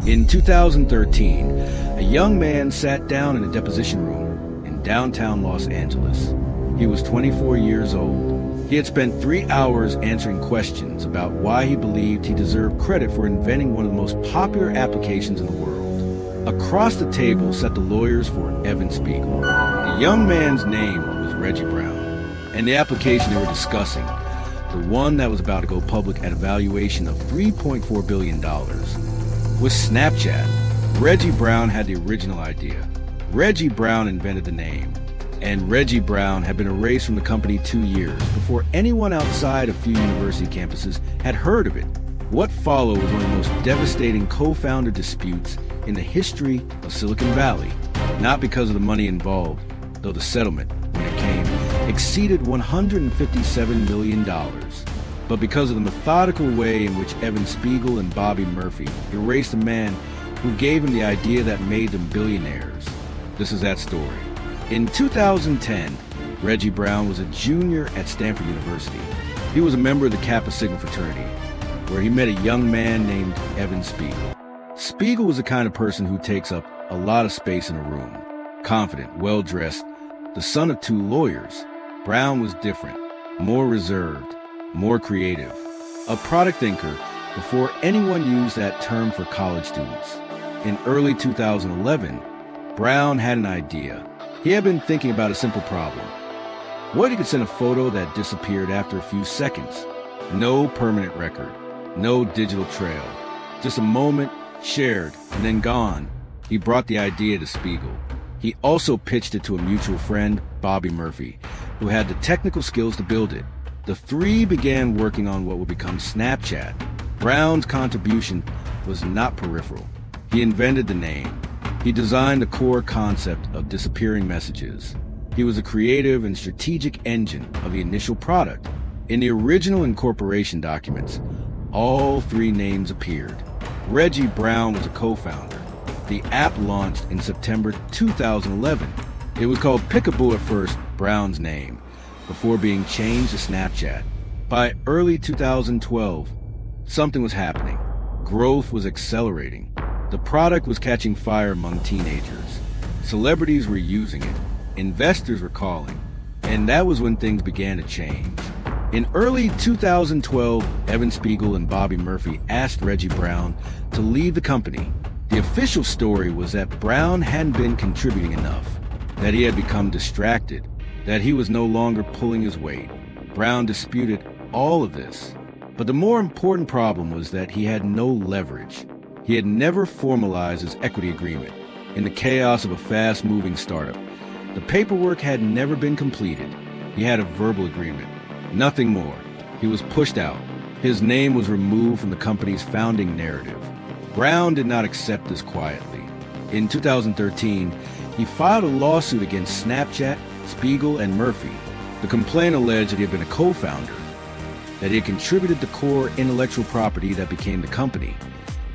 In 2013, a young man sat down in a deposition room in downtown Los Angeles. He was 24 years old. He had spent 3 hours answering questions about why he believed he deserved credit for inventing one of the most popular applications in the world. Across the table sat the lawyers for Evan Spiegel. The young man's name was Reggie Brown, and the application they were discussing, the one that was about to go public at a valuation of $3.4 billion, was Snapchat. Reggie Brown had the original idea. Reggie Brown invented the name, and Reggie Brown had been erased from the company 2 years before anyone outside a few university campuses had heard of it. What followed was one of the most devastating co-founder disputes in the history of Silicon Valley, not because of the money involved, though the settlement, when it came, exceeded $157 million, but because of the methodical way in which Evan Spiegel and Bobby Murphy erased a man who gave him the idea that made them billionaires. This is that story. In 2010, Reggie Brown was a junior at Stanford University. He was a member of the Kappa Sigma fraternity, where he met a young man named Evan Spiegel. Spiegel was the kind of person who takes up a lot of space in a room. Confident, well-dressed, the son of 2 lawyers. Brown was different, more reserved, more creative, a product thinker before anyone used that term for college students. In early 2011, Brown had an idea. He had been thinking about a simple problem. What if he could send a photo that disappeared after a few seconds? No permanent record, no digital trail, just a moment shared and then gone. He brought the idea to Spiegel. He also pitched it to a mutual friend, Bobby Murphy, who had the technical skills to build it. The 3 began working on what would become Snapchat. Brown's contribution was not peripheral. He invented the name. He designed the core concept of disappearing messages. He was a creative and strategic engine of the initial product. In the original incorporation documents, all 3 names appeared. Reggie Brown was a co-founder. The app launched in September 2011. It was called Peekaboo at first, Brown's name, before being changed to Snapchat. By early 2012, something was happening. Growth was accelerating. The product was catching fire among teenagers. Celebrities were using it. Investors were calling. And that was when things began to change. In early 2012, Evan Spiegel and Bobby Murphy asked Reggie Brown to leave the company. The official story was that Brown hadn't been contributing enough, that he had become distracted, that he was no longer pulling his weight. Brown disputed all of this. But the more important problem was that he had no leverage. He had never formalized his equity agreement. In the chaos of a fast-moving startup, the paperwork had never been completed. He had a verbal agreement. Nothing more. He was pushed out. His name was removed from the company's founding narrative. Brown did not accept this quietly. In 2013, he filed a lawsuit against Snapchat, Spiegel, and Murphy. The complaint alleged that he had been a co-founder, that he had contributed the core intellectual property that became the company,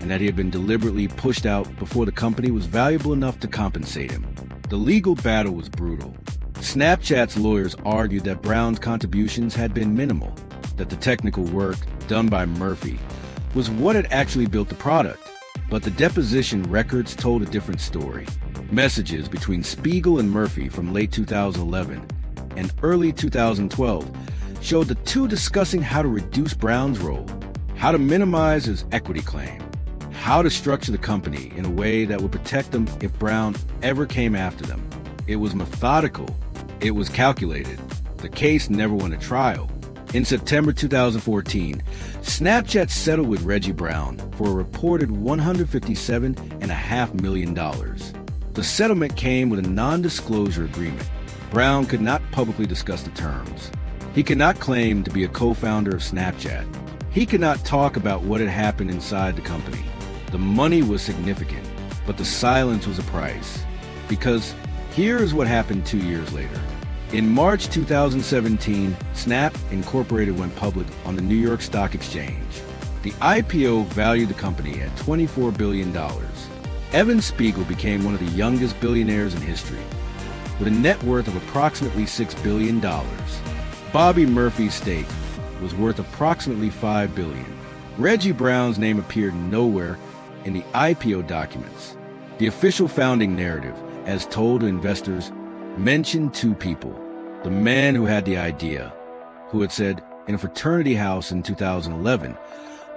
and that he had been deliberately pushed out before the company was valuable enough to compensate him. The legal battle was brutal. Snapchat's lawyers argued that Brown's contributions had been minimal, that the technical work done by Murphy was what had actually built the product. But the deposition records told a different story. Messages between Spiegel and Murphy from late 2011 and early 2012 showed the 2 discussing how to reduce Brown's role, how to minimize his equity claim, how to structure the company in a way that would protect them if Brown ever came after them. It was methodical. It was calculated. The case never went to trial. In September 2014, Snapchat settled with Reggie Brown for a reported $157.5 million. The settlement came with a non-disclosure agreement. Brown could not publicly discuss the terms. He could not claim to be a co-founder of Snapchat. He could not talk about what had happened inside the company. The money was significant, but the silence was a price. Because here is what happened 2 years later. In March 2017, Snap Incorporated went public on the New York Stock Exchange. The IPO valued the company at $24 billion. Evan Spiegel became one of the youngest billionaires in history, with a net worth of approximately $6 billion. Bobby Murphy's stake was worth approximately $5 billion. Reggie Brown's name appeared nowhere in the IPO documents. The official founding narrative, as told to investors, mentioned two people. The man who had the idea, who had said in a fraternity house in 2011,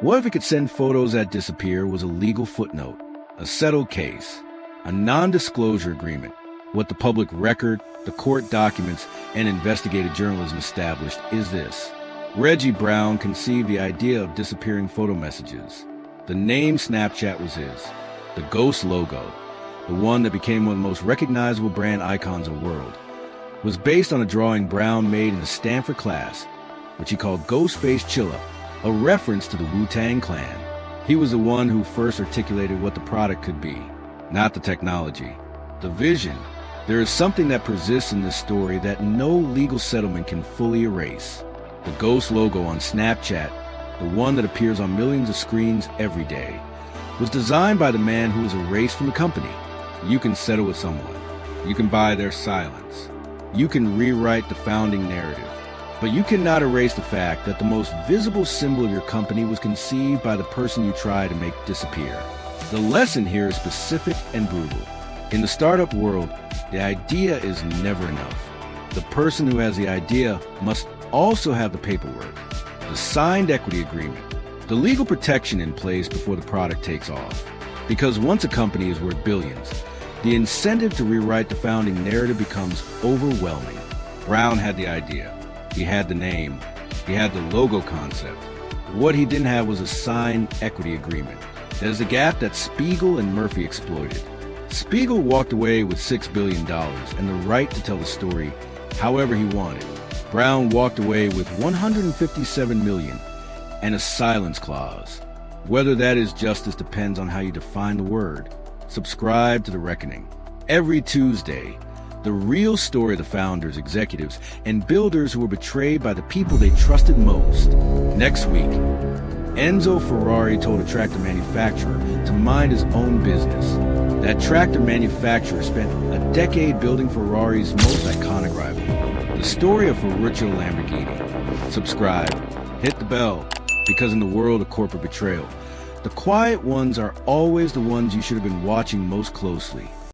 what if it could send photos that disappear, was a legal footnote, a settled case, a non-disclosure agreement. What the public record, the court documents, and investigative journalism established is this. Reggie Brown conceived the idea of disappearing photo messages. The name Snapchat was his. The ghost logo, the one that became one of the most recognizable brand icons in the world, was based on a drawing Brown made in the Stanford class, which he called Ghostface Chilla, a reference to the Wu-Tang Clan. He was the one who first articulated what the product could be, not the technology, the vision. There is something that persists in this story that no legal settlement can fully erase. The ghost logo on Snapchat, the one that appears on millions of screens every day, was designed by the man who was erased from the company. You can settle with someone. You can buy their silence. You can rewrite the founding narrative. But you cannot erase the fact that the most visible symbol of your company was conceived by the person you try to make disappear. The lesson here is specific and brutal. In the startup world, the idea is never enough. The person who has the idea must also have the paperwork, the signed equity agreement, the legal protection in place before the product takes off. Because once a company is worth billions, the incentive to rewrite the founding narrative becomes overwhelming. Brown had the idea. He had the name. He had the logo concept. What he didn't have was a signed equity agreement. There's a gap that Spiegel and Murphy exploited. Spiegel walked away with $6 billion and the right to tell the story however he wanted. Brown walked away with $157 million and a silence clause. Whether that is justice depends on how you define the word. Subscribe to The Reckoning. Every Tuesday, the real story of the founders, executives, and builders who were betrayed by the people they trusted most. Next week, Enzo Ferrari told a tractor manufacturer to mind his own business. That tractor manufacturer spent a decade building Ferrari's most iconic rival. The story of Ferruccio Lamborghini. Subscribe, hit the bell, because in the world of corporate betrayal, the quiet ones are always the ones you should have been watching most closely.